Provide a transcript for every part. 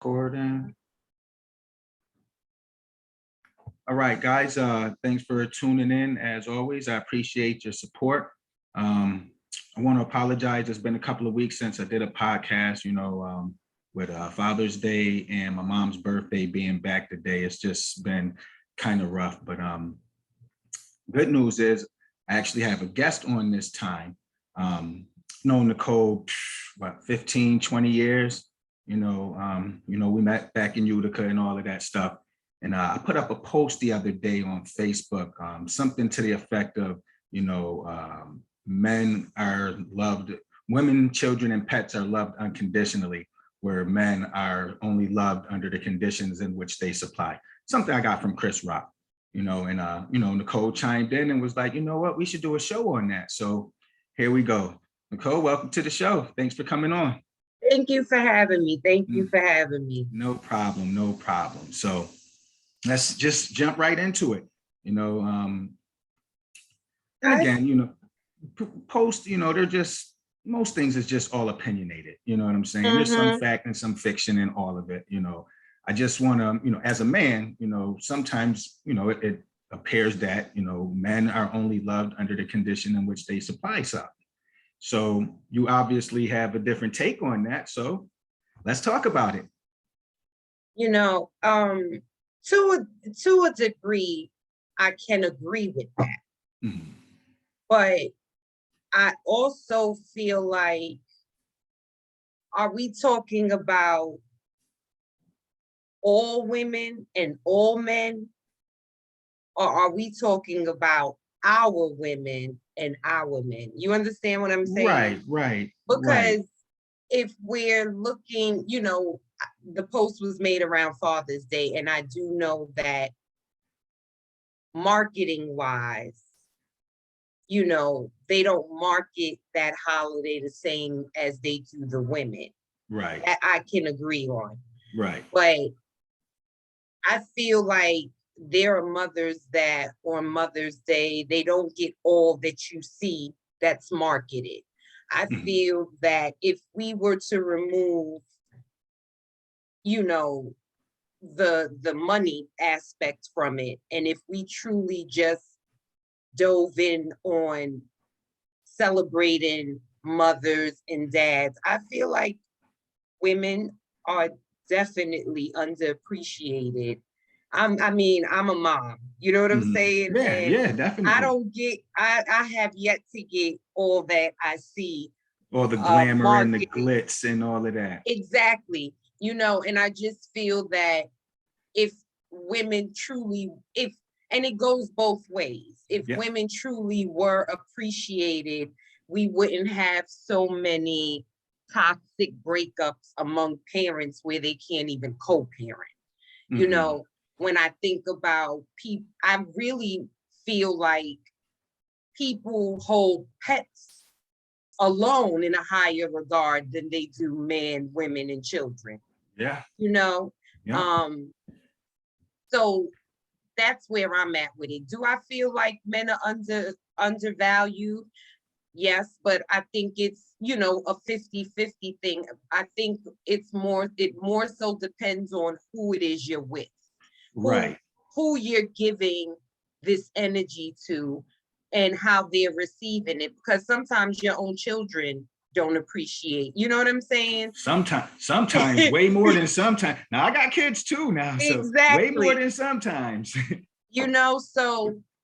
Recording. All right, guys. Thanks for tuning in. As always, I appreciate your support. I want to apologize. It's been a couple of weeks since I did a podcast. With Father's Day and my mom's birthday being back today, it's just been kind of rough. But good news is I actually have a guest on this time. Known Nicole, 15, 20 years. We met back in Utica and all of that stuff. And I put up a post the other day on Facebook, something to the effect of, men are loved, women, children, and pets are loved unconditionally, where men are only loved under the conditions in which they supply. Something I got from Chris Rock, Nicole chimed in and was like, you know what, we should do a show on that. So here we go. Nicole, welcome to the show. Thanks for coming on. Thank you for having me. Thank you for having me. No problem. No problem. So let's just jump right into it. Post, they're just, most things is just all opinionated. You know what I'm saying? There's some fact and some fiction in all of it. I just want to, as a man, sometimes, it appears that, men are only loved under the condition in which they supply something. So you obviously have a different take on that. So let's talk about it. To a degree, I can agree with that. Mm-hmm. But I also feel like, are we talking about all women and all men? Or are we talking about our women and our men? You understand what I'm saying? Right. Because if we're looking, the post was made around Father's Day, and I do know that marketing wise, they don't market that holiday the same as they do the women. Right. That I can agree on. Right. But I feel like there are mothers that on Mother's Day, they don't get all that you see that's marketed. I feel that if we were to remove, the money aspect from it, and if we truly just dove in on celebrating mothers and dads, I feel like women are definitely underappreciated. I'm a mom, you know what I'm saying? Yeah, definitely. I have yet to get all that I see. All the glamour and the glitz and all of that. Exactly. And I just feel that if women truly, and it goes both ways, if women truly were appreciated, we wouldn't have so many toxic breakups among parents where they can't even co-parent. When I think about people, I really feel like people hold pets alone in a higher regard than they do men, women, and children. Yeah. So that's where I'm at with it. Do I feel like men are undervalued? Yes, but I think it's, a 50-50 thing. I think it more so depends on who it is you're with. Right. Who you're giving this energy to and how they're receiving it. Because sometimes your own children don't appreciate, you know what I'm saying? Sometimes way more than sometimes. Now I got kids too now, so exactly. Way more than sometimes. So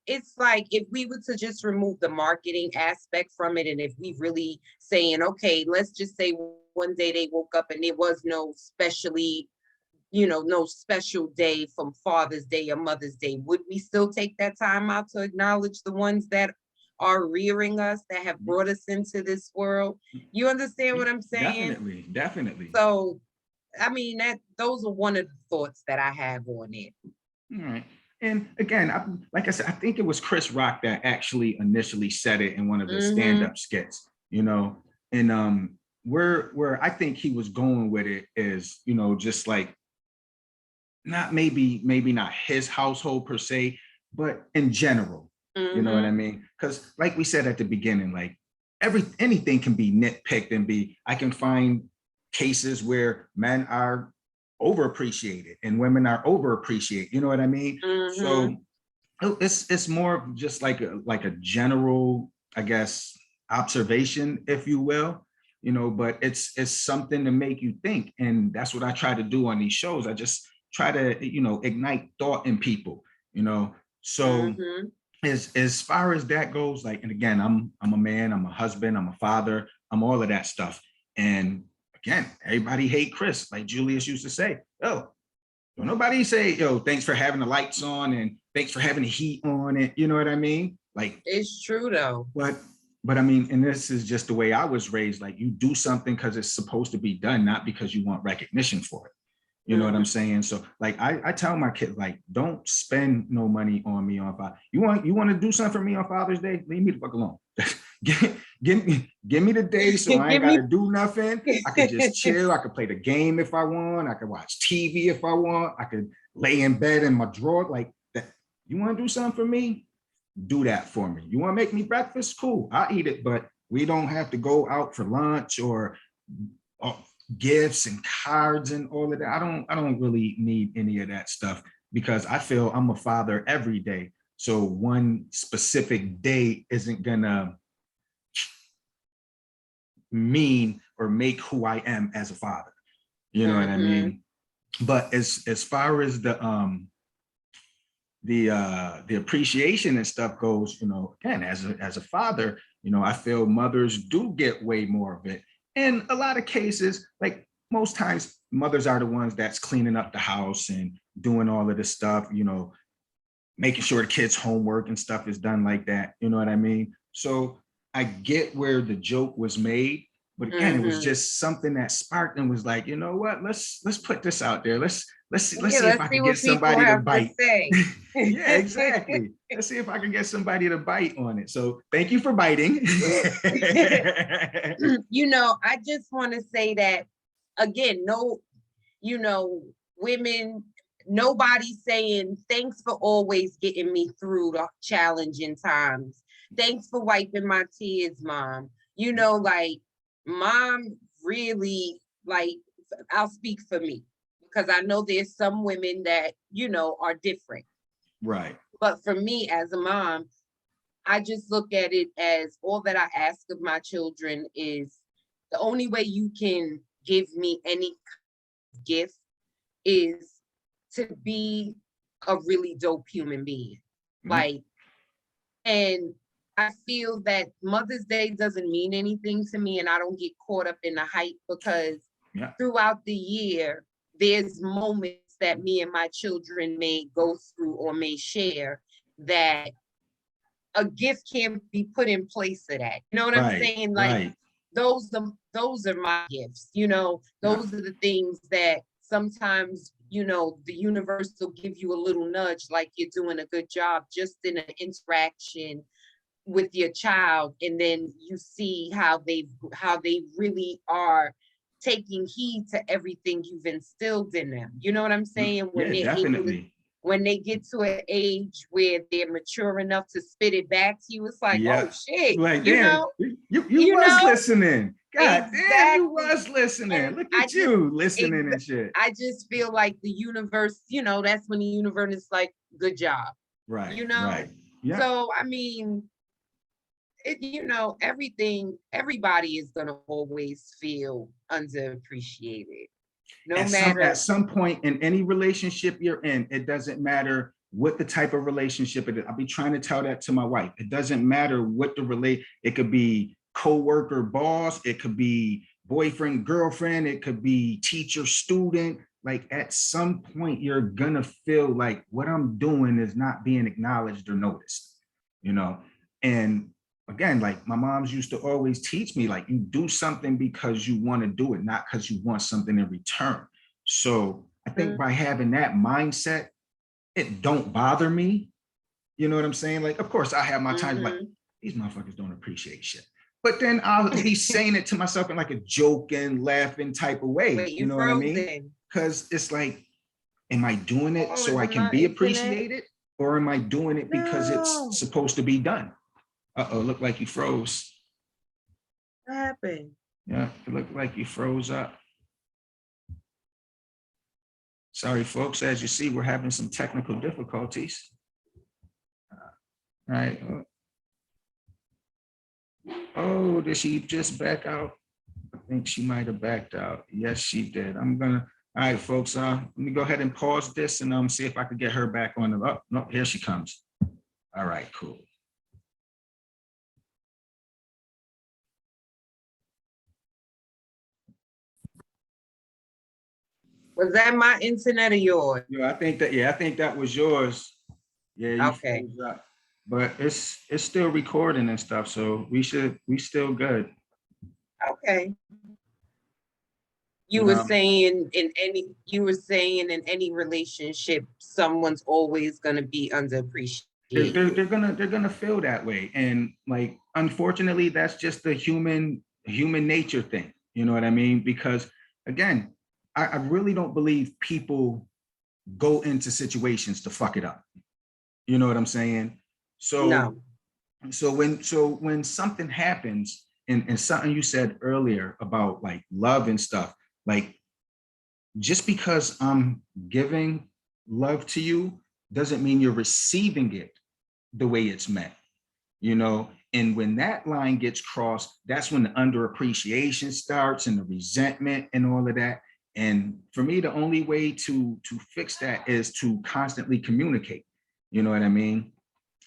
it's like, if we were to just remove the marketing aspect from it, and if we really saying, okay, let's just say one day they woke up and there was no special day from Father's Day or Mother's Day, would we still take that time out to acknowledge the ones that are rearing us, that have brought us into this world? You understand what I'm saying? Definitely. So, those are one of the thoughts that I have on it. All right. And again, like I said, I think it was Chris Rock that actually initially said it in one of his stand-up skits, and where I think he was going with it is, just like, not maybe not his household per se, but in general, you know what I mean? Because like we said at the beginning, like anything can be nitpicked and I can find cases where men are overappreciated and women are overappreciated. You know what I mean? So it's more of just like a general, I guess, observation, if you will, but it's something to make you think. And that's what I try to do on these shows. I just try to, ignite thought in people, so as far as that goes, like, and again, I'm a man, I'm a husband, I'm a father, I'm all of that stuff. And again, everybody hate Chris, like Julius used to say. Oh, don't nobody say, yo, thanks for having the lights on and thanks for having the heat on it. You know what I mean? Like, it's true though. But I mean, and this is just the way I was raised. Like, you do something because it's supposed to be done, not because you want recognition for it. You know what I'm saying? So like I tell my kids, like, don't spend no money on me on Father. You want to do something for me on Father's Day? Leave me the fuck alone. give me the day so I ain't gotta do nothing. I could just chill. I could play the game if I want. I could watch TV if I want. I could lay in bed in my drawer. Like that. You want to do something for me? Do that for me. You want to make me breakfast? Cool. I'll eat it, but we don't have to go out for lunch or gifts and cards and all of that. I don't really need any of that stuff because I feel I'm a father every day. So one specific day isn't gonna mean or make who I am as a father. You know what I mean? But as far as the appreciation and stuff goes, again, as a father, I feel mothers do get way more of it. In a lot of cases, like most times, mothers are the ones that's cleaning up the house and doing all of this stuff, making sure the kids' homework and stuff is done like that. You know what I mean? So I get where the joke was made, but again, it was just something that sparked and was like, you know what? Let's put this out there. Let's see if I can get somebody to bite. Yeah, exactly. Let's see if I can get somebody to bite on it. So thank you for biting. I just want to say that again, women, nobody's saying thanks for always getting me through the challenging times. Thanks for wiping my tears, Mom. Like, Mom really, like, I'll speak for me because I know there's some women that, are different. Right. But for me as a mom, I just look at it as all that I ask of my children is the only way you can give me any gift is to be a really dope human being. Like, and I feel that Mother's Day doesn't mean anything to me and I don't get caught up in the hype because throughout the year, there's moments that me and my children may go through or may share that a gift can't be put in place of that. You know what I'm saying? Like, those are my gifts, those are the things that sometimes, the universe will give you a little nudge, like you're doing a good job just in an interaction with your child. And then you see how they really are taking heed to everything you've instilled in them. You know what I'm saying? When they're definitely. When they get to an age where they're mature enough to spit it back to you, it's like, oh shit, like, damn, you was listening. God damn, you was listening. And look at you listening and shit. I just feel like the universe, that's when the universe is like, good job. Right. Yeah. So I mean, everybody is gonna always feel underappreciated. At some point in any relationship you're in, it doesn't matter what the type of relationship it is. I'll be trying to tell that to my wife. It doesn't matter what it could be co-worker, boss, it could be boyfriend, girlfriend, it could be teacher, student. Like, at some point you're gonna feel like what I'm doing is not being acknowledged or noticed, and again, like, my moms used to always teach me, like, you do something because you want to do it, not because you want something in return. So I think by having that mindset, it don't bother me. You know what I'm saying? Like, of course, I have my times like, these motherfuckers don't appreciate shit. But then I'll be saying it to myself in like a joking, laughing type of way. You know what I mean? Because it's like, am I doing it so I can be appreciated? Or am I doing it because it's supposed to be done? Uh-oh, looked like you froze. What happened? Yeah, it looked like you froze up. Sorry, folks. As you see, we're having some technical difficulties. All right. Oh, did she just back out? I think she might have backed out. Yes, she did. All right, folks, let me go ahead and pause this and see if I could get her back on the, oh, no, here she comes. All right, cool. Was that my internet or yours? Yeah, I think that was yours. Yeah, you Okay. froze up. But it's still recording and stuff, so we still good. Okay. You were saying in any relationship, someone's always gonna be underappreciated. They're gonna feel that way, and like unfortunately, that's just the human nature thing. You know what I mean? Because again, I really don't believe people go into situations to fuck it up. You know what I'm saying? So No. so when something happens, and something you said earlier about like love and stuff, like just because I'm giving love to you doesn't mean you're receiving it the way it's meant, you know? And when that line gets crossed, that's when the underappreciation starts and the resentment and all of that. And for me, the only way to fix that is to constantly communicate. You know what I mean?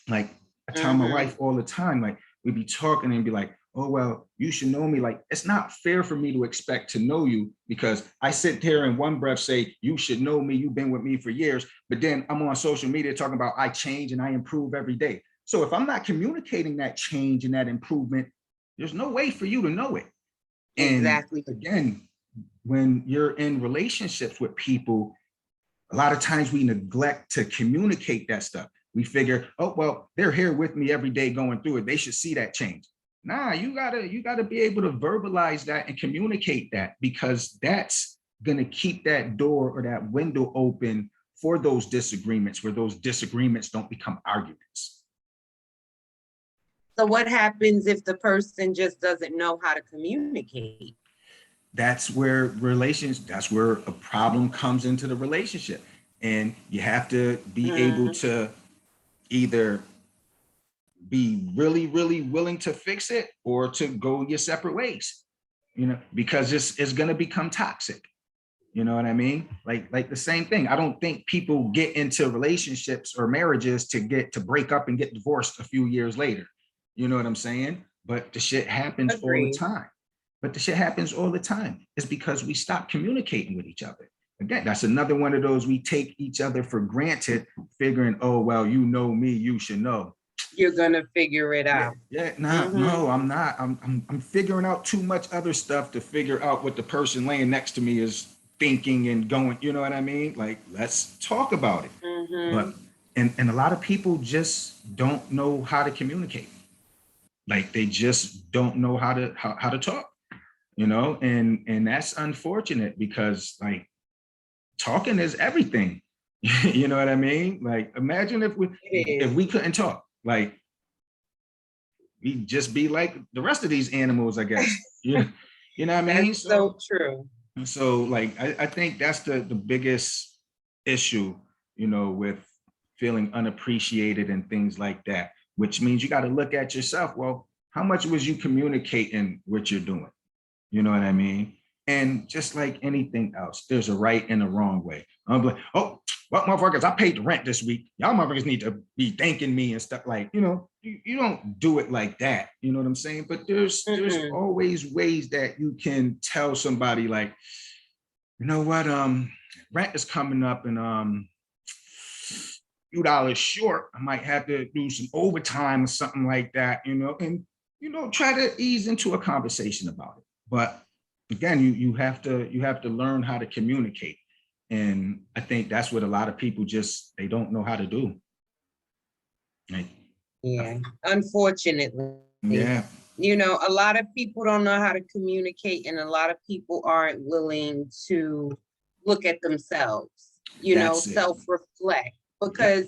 Like I tell my wife all the time, like we'd be talking and be like, oh, well, you should know me. Like, it's not fair for me to expect to know you because I sit there in one breath say, you should know me. You've been with me for years. But then I'm on social media talking about I change and I improve every day. So if I'm not communicating that change and that improvement, there's no way for you to know it. And exactly. Again, when you're in relationships with people, a lot of times we neglect to communicate that stuff. We figure, oh, well, they're here with me every day going through it. They should see that change. Nah, you gotta be able to verbalize that and communicate that, because that's gonna keep that door or that window open for those disagreements, where those disagreements don't become arguments. So what happens if the person just doesn't know how to communicate? That's where a problem comes into the relationship. And you have to be able to either be really, really willing to fix it or to go your separate ways, you know, because it's going to become toxic. You know what I mean? Like the same thing. I don't think people get into relationships or marriages to break up and get divorced a few years later. You know what I'm saying? But the shit happens all the time. It's because we stop communicating with each other. Again, that's another one of those, we take each other for granted, figuring, oh, well, you know me, you should know. You're gonna figure it out. No, I'm not. I'm figuring out too much other stuff to figure out what the person laying next to me is thinking and going. You know what I mean? Like, let's talk about it. But and a lot of people just don't know how to communicate. Like they just don't know how to talk. You know, and that's unfortunate because like talking is everything. You know what I mean? Like imagine if we couldn't talk. Like we'd just be like the rest of these animals, I guess. You know what I mean? That's so true. So like I think that's the biggest issue, you know, with feeling unappreciated and things like that, which means you got to look at yourself. Well, how much was you communicating what you're doing? You know what I mean? And just like anything else, there's a right and a wrong way. I'm like, oh, well, motherfuckers, I paid the rent this week. Y'all motherfuckers need to be thanking me and stuff. Like, you know, you don't do it like that. You know what I'm saying? But there's always ways that you can tell somebody like, you know what, rent is coming up and few dollars short. I might have to do some overtime or something like that, you know, and you know, try to ease into a conversation about it. But again, you have to learn how to communicate. And I think that's what a lot of people just they don't know how to do. Like, yeah, unfortunately. Yeah. You know, a lot of people don't know how to communicate, and a lot of people aren't willing to look at themselves, you know, self-reflect. Because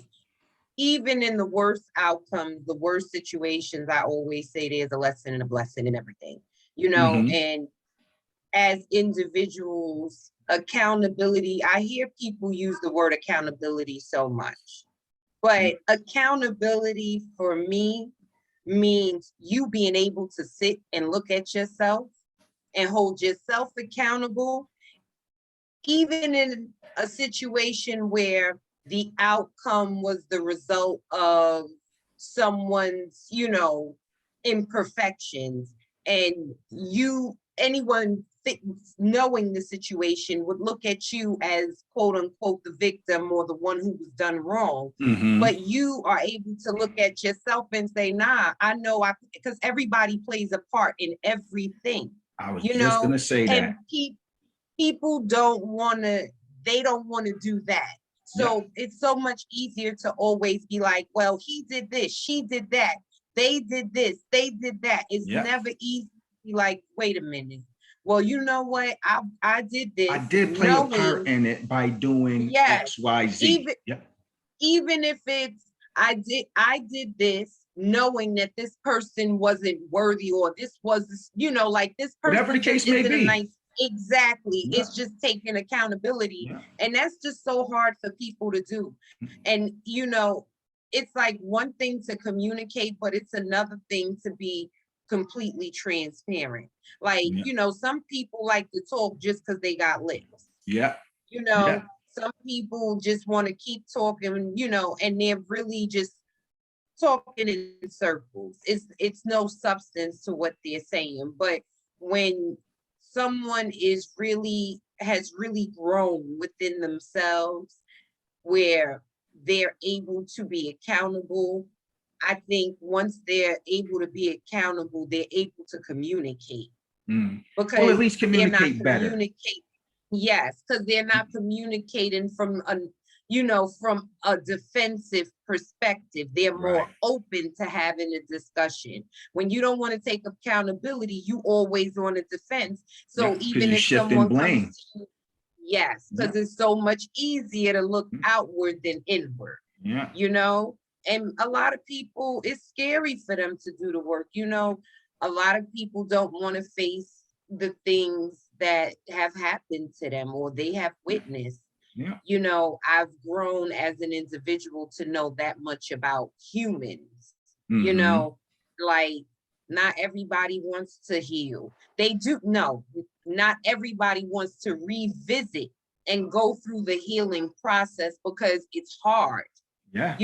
even in the worst outcomes, the worst situations, I always say there's a lesson and a blessing in everything, you know, and as individuals, accountability, I hear people use the word accountability so much, but accountability for me means you being able to sit and look at yourself and hold yourself accountable, even in a situation where the outcome was the result of someone's, imperfections, and anyone knowing the situation would look at you as quote unquote the victim or the one who was done wrong. Mm-hmm. But you are able to look at yourself and say, nah, I know, because everybody plays a part in everything. I was just gonna say that. And people don't want to do that. So it's so much easier to always be like, well, he did this, she did that, they did this, they did that. It's never easy to be like, wait a minute. Well, you know what? I did this. I did play a part in it by doing X, Y, Z. Even if it's I did this knowing that this person wasn't worthy, or this was, like this person, whatever the case may be. Exactly. It's just taking accountability. And that's just so hard for people to do. And, it's like one thing to communicate, but it's another thing to be completely transparent. Like, some people like to talk just because they got lips. Some people just want to keep talking, and they're really just talking in circles. It's no substance to what they're saying. But when someone has really grown within themselves, where they're able to be accountable, I think once they're able to be accountable, they're able to communicate. Because well, at least communicate better. Yes, because they're not communicating from a defensive perspective. They're more open to having a discussion. When you don't want to take accountability, you always on a defense. So even if someone comes to you, because it's so much easier to look outward than inward. And a lot of people, it's scary for them to do the work. A lot of people don't want to face the things that have happened to them or they have witnessed. I've grown as an individual to know that much about humans. Like, not everybody wants to heal. They do. No, not everybody wants to revisit and go through the healing process because it's hard. And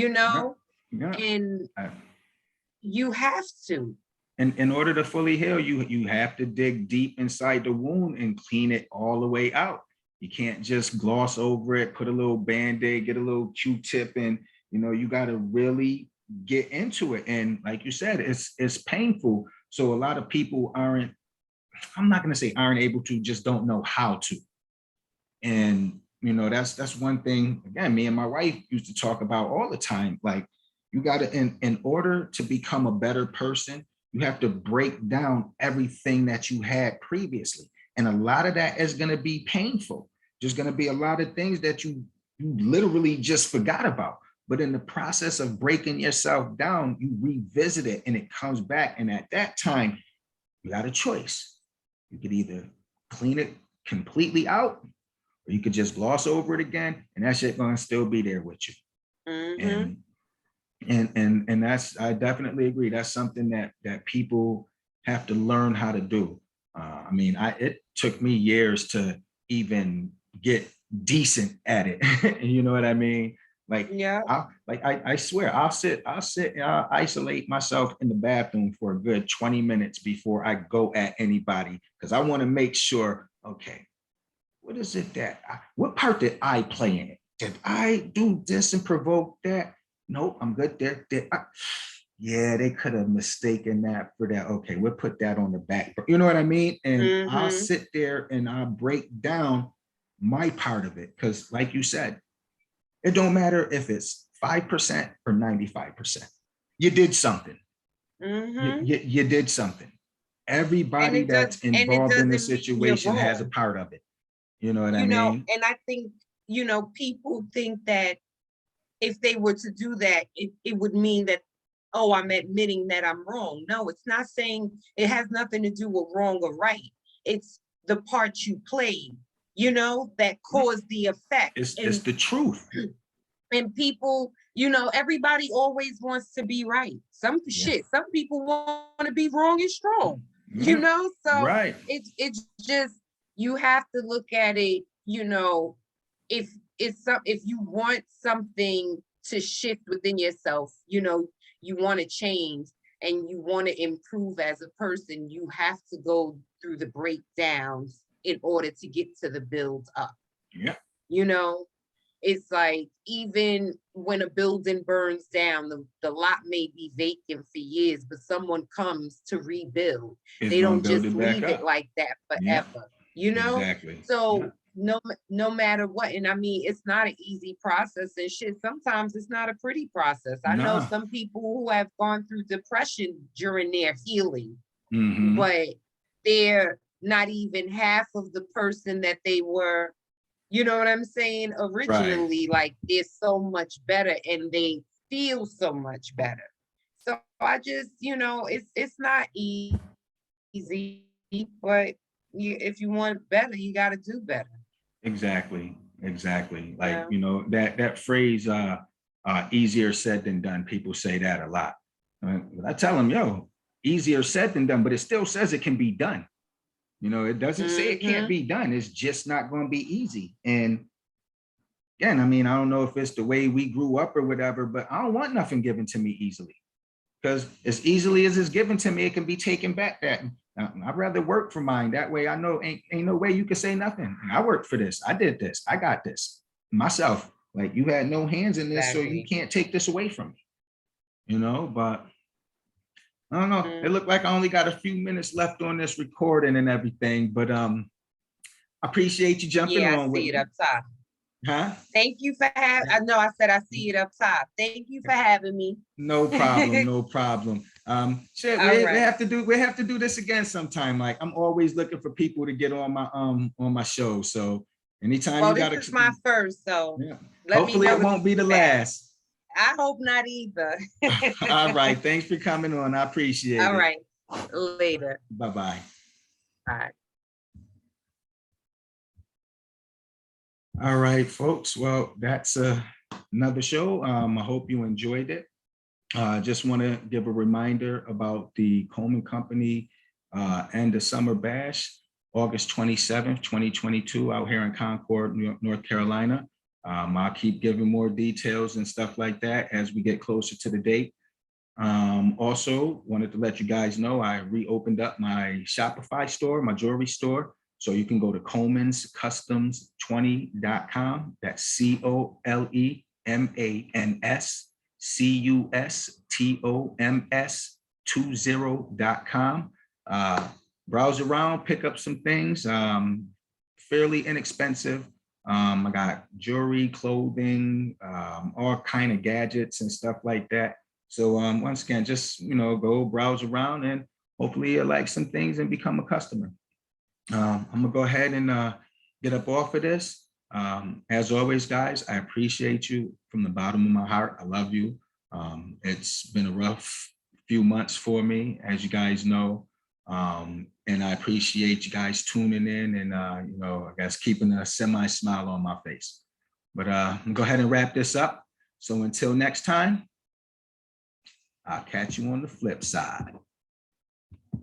you have to. And in order to fully heal, you have to dig deep inside the wound and clean it all the way out. You can't just gloss over it, put a little Band-Aid, get a little Q-tip, and you got to really get into it. And like you said, it's painful. So a lot of people I'm not going to say aren't able to, just don't know how to. And that's one thing, again, me and my wife used to talk about all the time. Like, you got to, in order to become a better person, you have to break down everything that you had previously. And a lot of that is going to be painful. There's going to be a lot of things that you literally just forgot about. But in the process of breaking yourself down, you revisit it and it comes back. And at that time, you got a choice. You could either clean it completely out, or you could just gloss over it again, and that shit gonna still be there with you. And that's, I definitely agree. That's something that people have to learn how to do. I mean, it took me years to even get decent at it. You know what I mean? Like, I swear, I'll isolate myself in the bathroom for a good 20 minutes before I go at anybody, because I want to make sure, okay, what is it what part did I play in it? Did I do this and provoke that? Nope, I'm good there. They could have mistaken that for that. Okay, we'll put that on the back. You know what I mean? And I'll sit there and I'll break down my part of it. Because like you said, it don't matter if it's 5% or 95%. You did something. You did something. Everybody that's involved in the situation has a part of it. You know what I mean? And I think, people think that if they were to do that, it would mean that, oh, I'm admitting that I'm wrong. No, it's not saying, it has nothing to do with wrong or right. It's the part you played. you know, that cause the effect. It's the truth. And people, you know, everybody always wants to be right. Some people want to be wrong and strong, you know? So right. It's just, you have to look at it, you know, if you want something to shift within yourself, you know, you want to change and you want to improve as a person, you have to go through the breakdowns in order to get to the build up. Yeah. You know, it's like, even when a building burns down, the lot may be vacant for years, but someone comes to rebuild. They don't just leave it like that forever, you know? Exactly. So no matter what, and I mean, it's not an easy process and shit. Sometimes it's not a pretty process. I know some people who have gone through depression during their healing, but they're not even half of the person that they were, you know what I'm saying, originally. Like, they're so much better and they feel so much better. So I just, you know, it's not easy, but if you want better, you got to do better. Exactly. Like, you know, that phrase, easier said than done. People say that a lot. I tell them, yo, easier said than done, but it still says it can be done. You know, it doesn't say it can't be done. It's just not going to be easy. And again, I mean, I don't know if it's the way we grew up or whatever, but I don't want nothing given to me easily, because as easily as it's given to me, it can be taken back. That I'd rather work for mine. That way I know ain't no way you can say nothing. I worked for this. I did this. I got this myself. Like, you had no hands in this, so you can't take this away from me. You know, but I don't know. It looked like I only got a few minutes left on this recording and everything, but I appreciate you jumping on with me. Yeah, I see it up top. Huh? Thank you for having. I know I said I see it up top. Thank you for having me. No problem. No problem. Shit, we have to do this again sometime. Like, I'm always looking for people to get on my show. So anytime you gotta. This is my first, so hopefully it won't be the last. I hope not either. All right. Thanks for coming on. I appreciate it. All right. Later. Bye-bye. Bye. All right, folks. Well, that's another show. I hope you enjoyed it. Just want to give a reminder about the Coleman Company and the Summer Bash, August 27th, 2022, out here in Concord, North Carolina. I'll keep giving more details and stuff like that as we get closer to the date. Also wanted to let you guys know I reopened up my Shopify store, my jewelry store. So you can go to colemancustoms20.com. That's COLEMANSCUSTOMS20.com. Browse around, pick up some things, fairly inexpensive. I got jewelry, clothing, all kind of gadgets and stuff like that. So once again, just, you know, go browse around and hopefully you like some things and become a customer. I'm gonna go ahead and get up off of this. As always, guys, I appreciate you from the bottom of my heart. I love you. It's been a rough few months for me, as you guys know. And I appreciate you guys tuning in and, you know, I guess keeping a semi-smile on my face. But I'm gonna go ahead and wrap this up. So until next time, I'll catch you on the flip side.